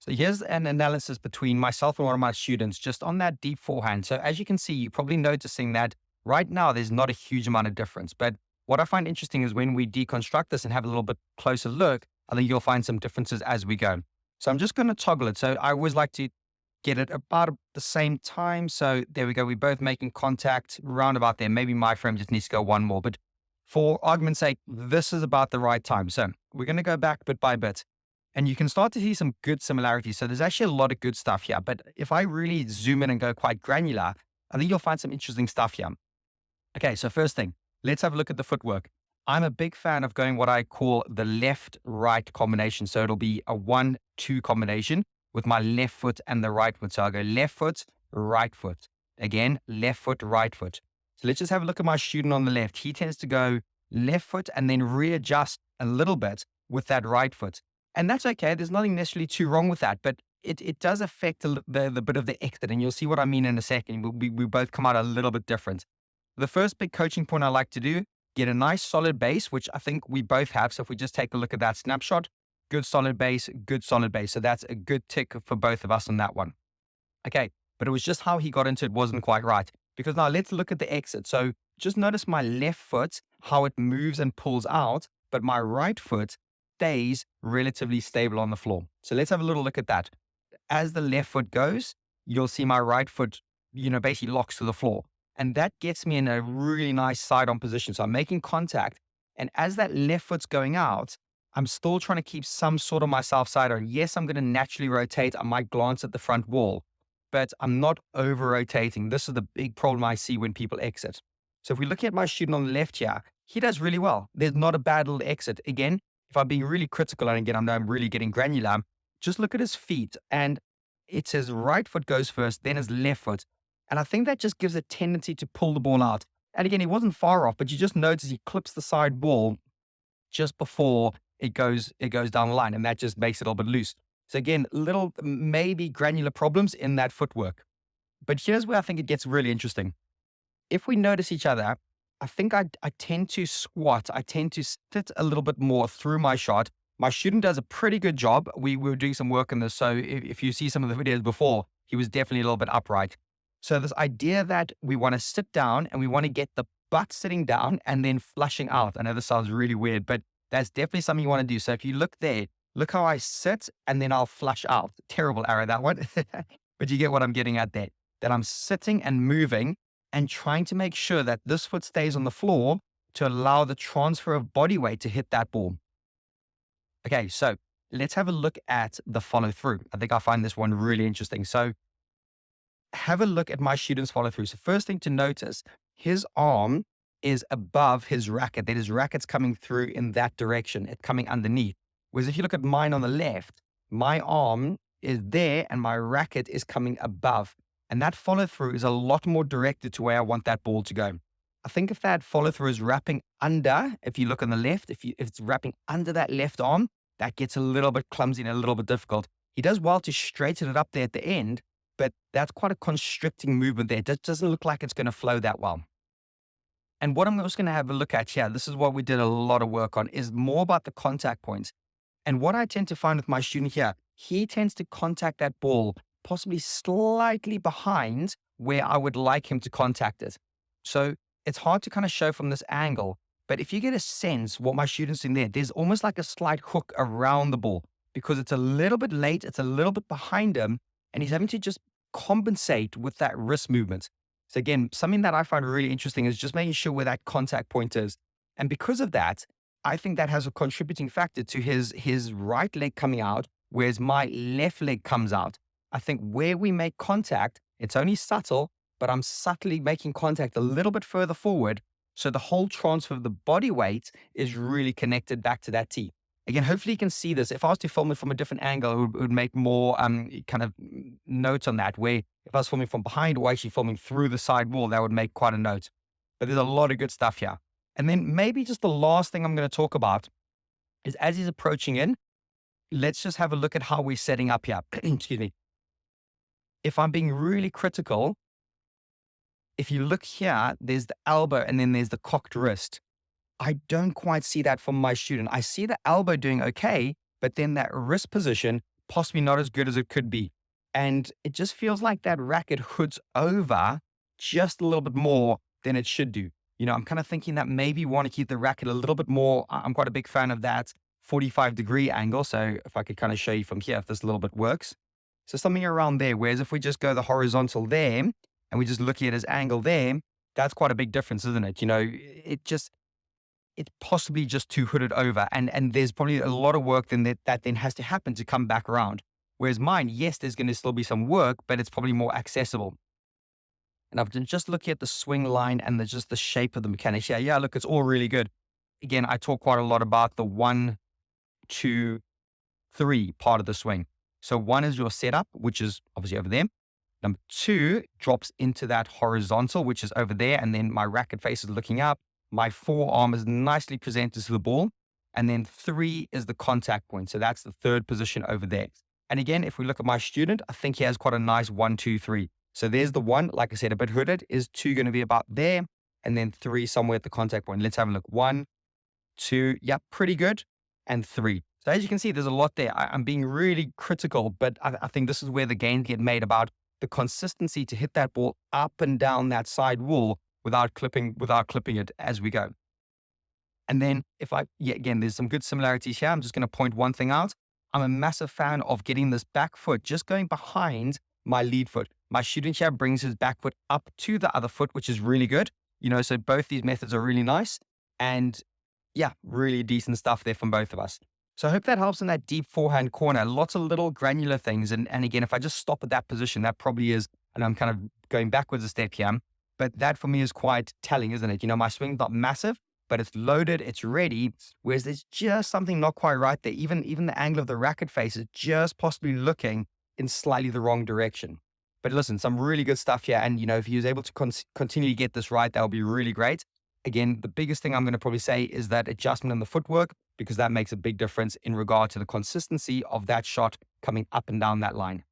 So here's an analysis between myself and one of my students just on that deep forehand. So as you can see, you're probably noticing that right now there's not a huge amount of difference. But what I find interesting is when we deconstruct this and have a little bit closer look, I think you'll find some differences as we go. So I'm just going to toggle it. So I always like to get it about the same time. So there we go. We're both making contact round about there. Maybe my frame just needs to go one more. But for argument's sake, this is about the right time. So we're going to go back bit by bit. And you can start to see some good similarities. So there's actually a lot of good stuff here. But if I really zoom in and go quite granular, I think you'll find some interesting stuff here. Okay, so first thing, let's have a look at the footwork. I'm a big fan of going what I call the left-right combination. So it'll be a 1-2 combination with my left foot and the right foot. So I'll go left foot, right foot. Again, left foot, right foot. So let's just have a look at my student on the left. He tends to go left foot and then readjust a little bit with that right foot. And that's okay. There's nothing necessarily too wrong with that, but it does affect the bit of the exit. And you'll see what I mean in a second. We both come out a little bit different. The first big coaching point I like to do, get a nice solid base, which I think we both have. So if we just take a look at that snapshot, good solid base, good solid base. So that's a good tick for both of us on that one. Okay, but it was just how he got into it wasn't quite right. Because now let's look at the exit. So just notice my left foot, how it moves and pulls out, but my right foot stays relatively stable on the floor. So let's have a little look at that. As the left foot goes, you'll see my right foot, basically locks to the floor. And that gets me in a really nice side-on position. So I'm making contact. And as that left foot's going out, I'm still trying to keep some sort of myself side-on. Yes, I'm going to naturally rotate. I might glance at the front wall, but I'm not over-rotating. This is the big problem I see when people exit. So if we look at my student on the left here, he does really well. There's not a bad little exit. Again, if I'm being really critical, and again, I know I'm really getting granular, just look at his feet. And it's his right foot goes first, then his left foot. And I think that just gives a tendency to pull the ball out. And again, he wasn't far off, but you just notice he clips the side wall just before it goes down the line. And that just makes it a little bit loose. So again, little maybe granular problems in that footwork. But here's where I think it gets really interesting. If we notice each other, I think I tend to squat. I tend to sit a little bit more through my shot. My student does a pretty good job. We were doing some work on this. So if you see some of the videos before, he was definitely a little bit upright. So this idea that we want to sit down and we want to get the butt sitting down and then flushing out. I know this sounds really weird, but that's definitely something you want to do. So if you look there, look how I sit and then I'll flush out. Terrible arrow, that one. But you get what I'm getting at there. That I'm sitting and moving and trying to make sure that this foot stays on the floor to allow the transfer of body weight to hit that ball. Okay, so let's have a look at the follow through. I think I find this one really interesting. So have a look at my student's follow through. So first thing to notice, his arm is above his racket. That his racket's coming through in that direction. It's coming underneath. Whereas if you look at mine on the left, my arm is there and my racket is coming above. And that follow through is a lot more directed to where I want that ball to go. I think if that follow through is wrapping under, if you look on the left, if it's wrapping under that left arm, that gets a little bit clumsy and a little bit difficult. He does well to straighten it up there at the end, but that's quite a constricting movement there. It doesn't look like it's going to flow that well. And what I'm also going to have a look at here, this is what we did a lot of work on, is more about the contact points. And what I tend to find with my student here, he tends to contact that ball possibly slightly behind where I would like him to contact it. So it's hard to kind of show from this angle, but if you get a sense what my student's in there, there's almost like a slight hook around the ball because it's a little bit late, it's a little bit behind him, and he's having to just compensate with that wrist movement. So again, something that I find really interesting is just making sure where that contact point is. And because of that, I think that has a contributing factor to his right leg coming out, whereas my left leg comes out. I think where we make contact, it's only subtle, but I'm subtly making contact a little bit further forward. So the whole transfer of the body weight is really connected back to that tee. Again, hopefully you can see this. If I was to film it from a different angle, it would make more kind of notes on that, where if I was filming from behind or actually filming through the side wall, that would make quite a note. But there's a lot of good stuff here. And then maybe just the last thing I'm going to talk about is as he's approaching in, let's just have a look at how we're setting up here. Excuse me. If I'm being really critical, if you look here, there's the elbow and then there's the cocked wrist. I don't quite see that from my student. I see the elbow doing okay, but then that wrist position possibly not as good as it could be. And it just feels like that racket hoods over just a little bit more than it should do. I'm kind of thinking that maybe want to keep the racket a little bit more. I'm quite a big fan of that 45-degree angle. So if I could kind of show you from here, if this a little bit works. So something around there. Whereas if we just go the horizontal there and we just look at his angle there, that's quite a big difference, isn't it? It's possibly just too hooded over. And there's probably a lot of work that then has to happen to come back around. Whereas mine, yes, there's going to still be some work, but it's probably more accessible. And I've been just looking at the swing line and just the shape of the mechanics. Yeah, look, it's all really good. Again, I talk quite a lot about the 1, 2, 3 part of the swing. So 1 is your setup, which is obviously over there. Number 2 drops into that horizontal, which is over there. And then my racket face is looking up. My forearm is nicely presented to the ball. And then 3 is the contact point. So that's the third position over there. And again, if we look at my student, I think he has quite a nice 1, 2, 3. So there's the 1, like I said, a bit hooded. Is 2 going to be about there? And then 3 somewhere at the contact point. Let's have a look. 1, 2, yeah, pretty good. And 3. So as you can see, there's a lot there. I'm being really critical, but I think this is where the gains get made about the consistency to hit that ball up and down that side wall without clipping it as we go. And then again, there's some good similarities here. I'm just going to point one thing out. I'm a massive fan of getting this back foot just going behind my lead foot. My student here brings his back foot up to the other foot, which is really good. So both these methods are really nice. And yeah, really decent stuff there from both of us. So I hope that helps in that deep forehand corner. Lots of little granular things. And again, if I just stop at that position, that probably is, and I'm kind of going backwards a step here, but that for me is quite telling, isn't it? My swing's not massive, but it's loaded, it's ready. Whereas there's just something not quite right there. Even the angle of the racket face is just possibly looking in slightly the wrong direction. But listen, some really good stuff here. And, if he was able to continue to get this right, that would be really great. Again, the biggest thing I'm going to probably say is that adjustment in the footwork, because that makes a big difference in regard to the consistency of that shot coming up and down that line.